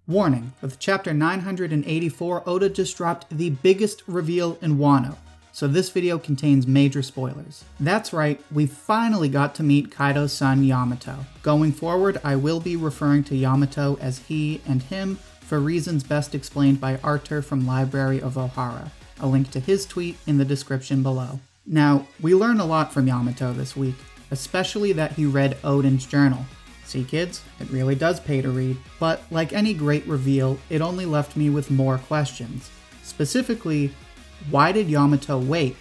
Warning, with chapter 984, Oda just dropped the biggest reveal in Wano, so this video contains major spoilers. That's right, we finally got to meet Kaido's son Yamato. Going forward, I will be referring to Yamato as he and him for reasons best explained by Arthur from Library of Ohara. A link to his tweet in the description below. Now, we learn a lot from Yamato this week, especially that he read Odin's Journal. See kids, it really does pay to read, but like any great reveal, it only left me with more questions. Specifically, why did Yamato wait?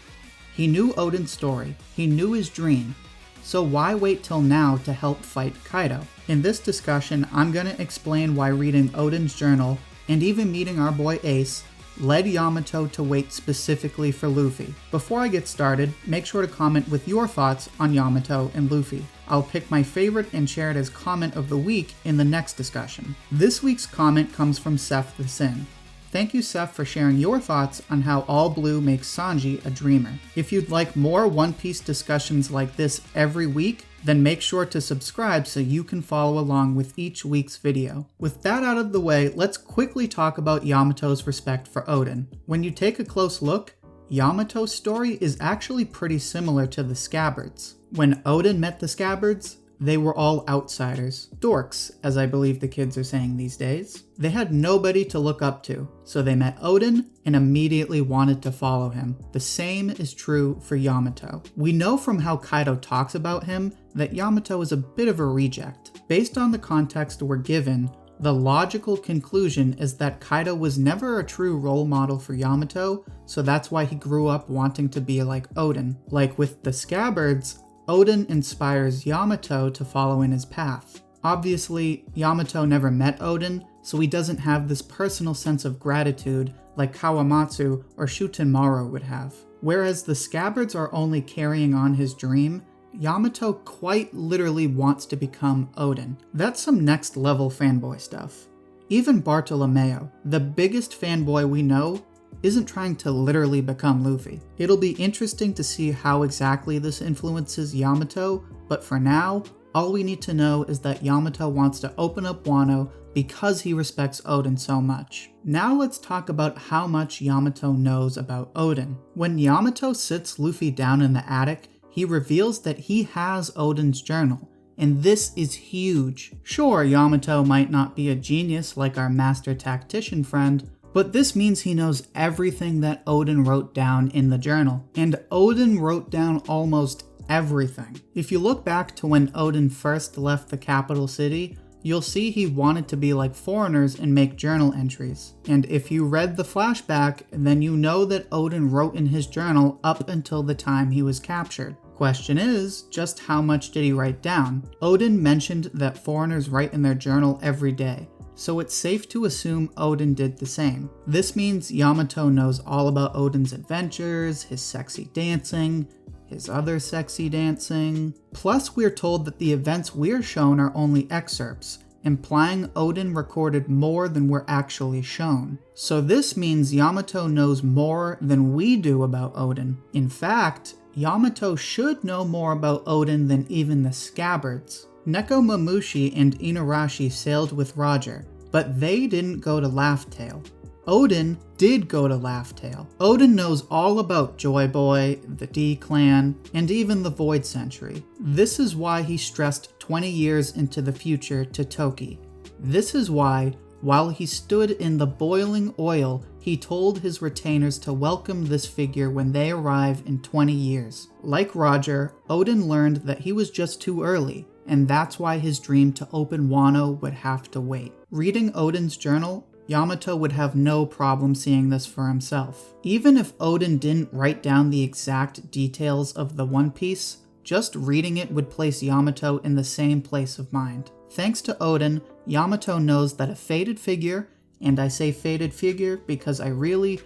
He knew Odin's story, he knew his dream, so why wait till now to help fight Kaido? In this discussion, I'm gonna explain why reading Odin's Journal, and even meeting our boy Ace, led Yamato to wait specifically for Luffy. Before I get started, make sure to comment with your thoughts on Yamato and Luffy. I'll pick my favorite and share it as comment of the week in the next discussion. This week's comment comes from Seth the Sin. Thank you, Seth, for sharing your thoughts on how All Blue makes Sanji a dreamer. If you'd like more One Piece discussions like this every week, then make sure to subscribe so you can follow along with each week's video. With that out of the way, let's quickly talk about Yamato's respect for Odin. When you take a close look, Yamato's story is actually pretty similar to the Scabbards. When Odin met the Scabbards, they were all outsiders. Dorks, as I believe the kids are saying these days. They had nobody to look up to, so they met Odin and immediately wanted to follow him. The same is true for Yamato. We know from how Kaido talks about him that Yamato is a bit of a reject. Based on the context we're given, the logical conclusion is that Kaido was never a true role model for Yamato, so that's why he grew up wanting to be like Odin. Like with the Scabbards, Odin inspires Yamato to follow in his path. Obviously, Yamato never met Odin, so he doesn't have this personal sense of gratitude like Kawamatsu or Shutenmaru would have. Whereas the Scabbards are only carrying on his dream, Yamato quite literally wants to become Odin. That's some next level fanboy stuff. Even Bartolomeo, the biggest fanboy we know, isn't trying to literally become Luffy. It'll be interesting to see how exactly this influences Yamato, but for now, all we need to know is that Yamato wants to open up Wano because he respects Odin so much. Now let's talk about how much Yamato knows about Odin. When Yamato sits Luffy down in the attic, he reveals that he has Odin's Journal, and this is huge. Sure, Yamato might not be a genius like our master tactician friend, but this means he knows everything that Odin wrote down in the journal. And Odin wrote down almost everything. If you look back to when Odin first left the capital city, you'll see he wanted to be like foreigners and make journal entries. And if you read the flashback, then you know that Odin wrote in his journal up until the time he was captured. Question is, just how much did he write down? Odin mentioned that foreigners write in their journal every day, so it's safe to assume Odin did the same. This means Yamato knows all about Odin's adventures, his sexy dancing, his other sexy dancing. Plus, we're told that the events we're shown are only excerpts, implying Odin recorded more than we're actually shown. So this means Yamato knows more than we do about Odin. In fact, Yamato should know more about Odin than even the Scabbards. Nekomamushi and Inuarashi sailed with Roger, but they didn't go to Laugh Tale. Odin did go to Laugh Tale. Odin knows all about Joy Boy, the D Clan, and even the Void Century. This is why he stressed 20 years into the future to Toki. This is why, while he stood in the boiling oil, he told his retainers to welcome this figure when they arrive in 20 years. Like Roger, Odin learned that he was just too early, and that's why his dream to open Wano would have to wait. Reading Odin's journal, Yamato would have no problem seeing this for himself. Even if Odin didn't write down the exact details of the One Piece, just reading it would place Yamato in the same place of mind. Thanks to Odin, Yamato knows that a fated figure, and I say fated figure because I really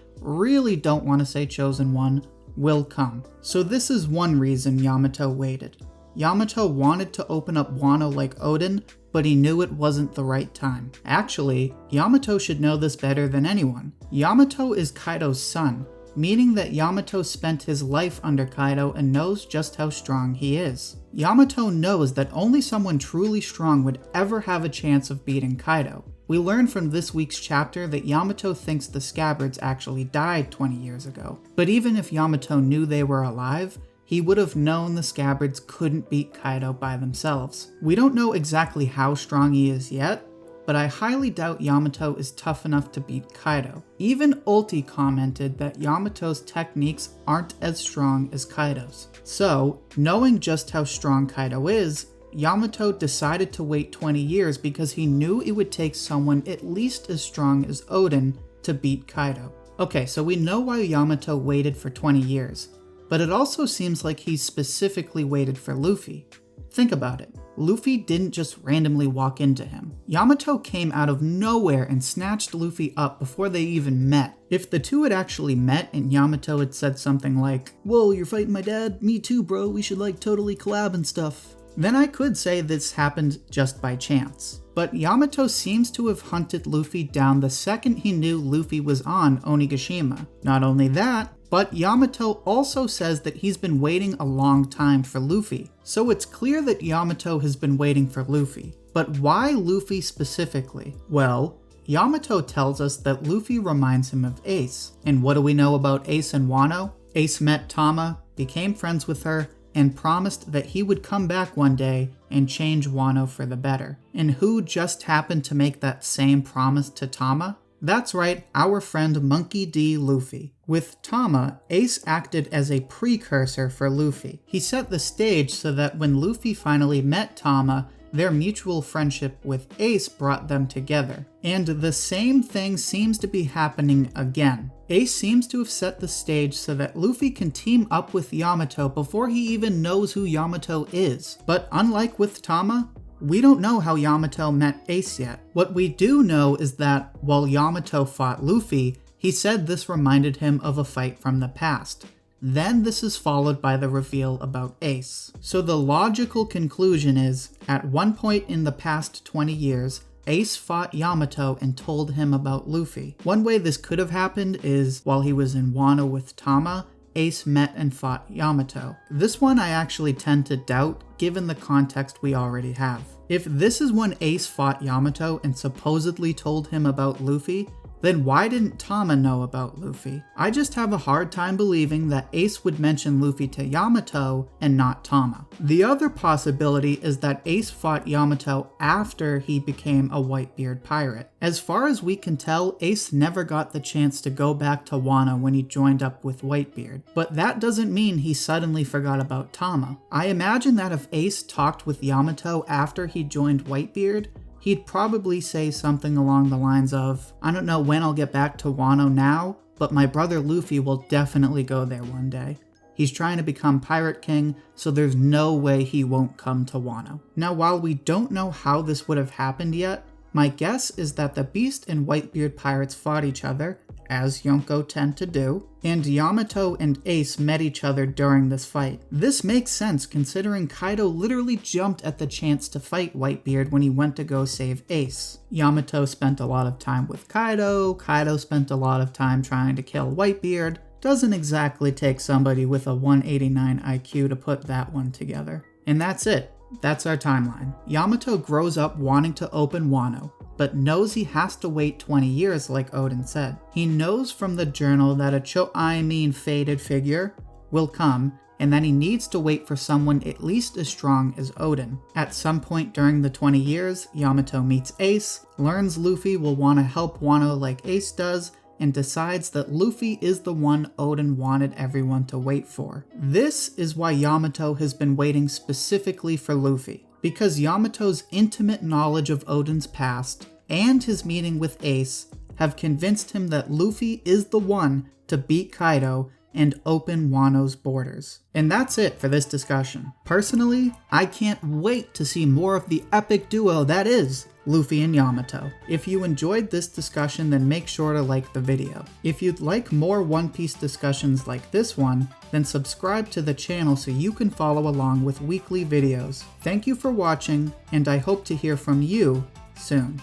don't want to say chosen one, will come. So this is one reason Yamato waited. Yamato wanted to open up Wano like Odin, but he knew it wasn't the right time. Actually, Yamato should know this better than anyone. Yamato is Kaido's son. meaning that Yamato spent his life under Kaido and knows just how strong he is. Yamato knows that only someone truly strong would ever have a chance of beating Kaido. We learn from this week's chapter that Yamato thinks the Scabbards actually died 20 years ago. But even if Yamato knew they were alive, he would have known the Scabbards couldn't beat Kaido by themselves. We don't know exactly how strong he is yet, but I highly doubt Yamato is tough enough to beat Kaido. Even Ulti commented that Yamato's techniques aren't as strong as Kaido's. So, knowing just how strong Kaido is, Yamato decided to wait 20 years because he knew it would take someone at least as strong as Odin to beat Kaido. Okay, so we know why Yamato waited for 20 years, but it also seems like he specifically waited for Luffy. Think about it. Luffy didn't just randomly walk into him. Yamato came out of nowhere and snatched Luffy up before they even met. If the two had actually met and Yamato had said something like, "Whoa, you're fighting my dad? Me too, bro. We should totally collab and stuff," then I could say this happened just by chance. But Yamato seems to have hunted Luffy down the second he knew Luffy was on Onigashima. Not only that, but Yamato also says that he's been waiting a long time for Luffy. So it's clear that Yamato has been waiting for Luffy. But why Luffy specifically? Well, Yamato tells us that Luffy reminds him of Ace. And what do we know about Ace and Wano? Ace met Tama, became friends with her, and promised that he would come back one day and change Wano for the better. And who just happened to make that same promise to Tama? That's right, our friend Monkey D. Luffy. With Tama, Ace acted as a precursor for Luffy. He set the stage so that when Luffy finally met Tama, their mutual friendship with Ace brought them together. And the same thing seems to be happening again. Ace seems to have set the stage so that Luffy can team up with Yamato before he even knows who Yamato is. But unlike with Tama, we don't know how Yamato met Ace yet. What we do know is that while Yamato fought Luffy, he said this reminded him of a fight from the past. Then this is followed by the reveal about Ace. So the logical conclusion is, at one point in the past 20 years, Ace fought Yamato and told him about Luffy. One way this could have happened is while he was in Wano with Tama, Ace met and fought Yamato. This one I actually tend to doubt given the context we already have. If this is when Ace fought Yamato and supposedly told him about Luffy, then why didn't Tama know about Luffy? I just have a hard time believing that Ace would mention Luffy to Yamato and not Tama. The other possibility is that Ace fought Yamato after he became a Whitebeard pirate. As far as we can tell, Ace never got the chance to go back to Wano when he joined up with Whitebeard. But that doesn't mean he suddenly forgot about Tama. I imagine that if Ace talked with Yamato after he joined Whitebeard, he'd probably say something along the lines of, "I don't know when I'll get back to Wano now, but my brother Luffy will definitely go there one day. He's trying to become Pirate King, so there's no way he won't come to Wano." Now, while we don't know how this would have happened yet, my guess is that the Beast and Whitebeard pirates fought each other, as Yonko tend to do, and Yamato and Ace met each other during this fight. This makes sense considering Kaido literally jumped at the chance to fight Whitebeard when he went to go save Ace. Yamato spent a lot of time with Kaido spent a lot of time trying to kill Whitebeard. Doesn't exactly take somebody with a 189 IQ to put that one together. And that's it. That's our timeline. Yamato grows up wanting to open Wano, but knows he has to wait 20 years like Odin said. He knows from the journal that a faded figure will come, and that he needs to wait for someone at least as strong as Odin. At some point during the 20 years, Yamato meets Ace, learns Luffy will want to help Wano like Ace does, and decides that Luffy is the one Odin wanted everyone to wait for. This is why Yamato has been waiting specifically for Luffy, because Yamato's intimate knowledge of Odin's past and his meeting with Ace have convinced him that Luffy is the one to beat Kaido and open Wano's borders. And that's it for this discussion. Personally, I can't wait to see more of the epic duo that is Luffy and Yamato. If you enjoyed this discussion, then make sure to like the video. If you'd like more One Piece discussions like this one, then subscribe to the channel so you can follow along with weekly videos. Thank you for watching, and I hope to hear from you soon.